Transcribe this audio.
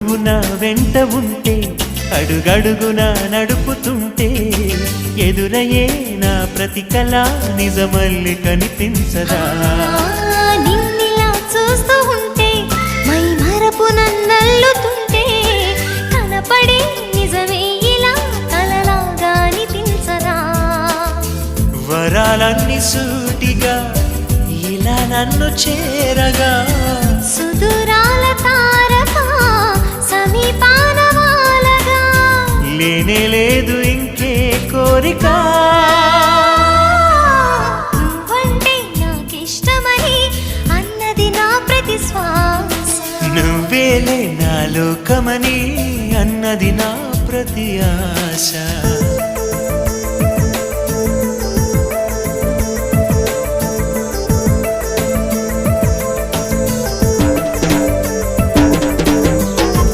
నా వెంట ఉంటే అడుగడుగున నడుపుతుంటే ఎదురయ్యే నా ప్రతి కళ నిజమల్లి కనిపించదా నిన్నిలా చూస్తూ ఉంటే మై మరపు నన్నల్లుతుంటే కనపడే నిజమే ఇలా కలలాగా అనిపించదా వరాలన్నీ సూటిగా ఇలా నన్ను చేరగా సుదూరాల తారక సమీపాన వాలగా లేనే లేదు ఇంకే కోరిక నువ్వంటే నాకిష్టమని అన్నది నా ప్రతి శ్వాస నువ్వేలే నా లోకమని అన్నది నా ప్రతి ఆశ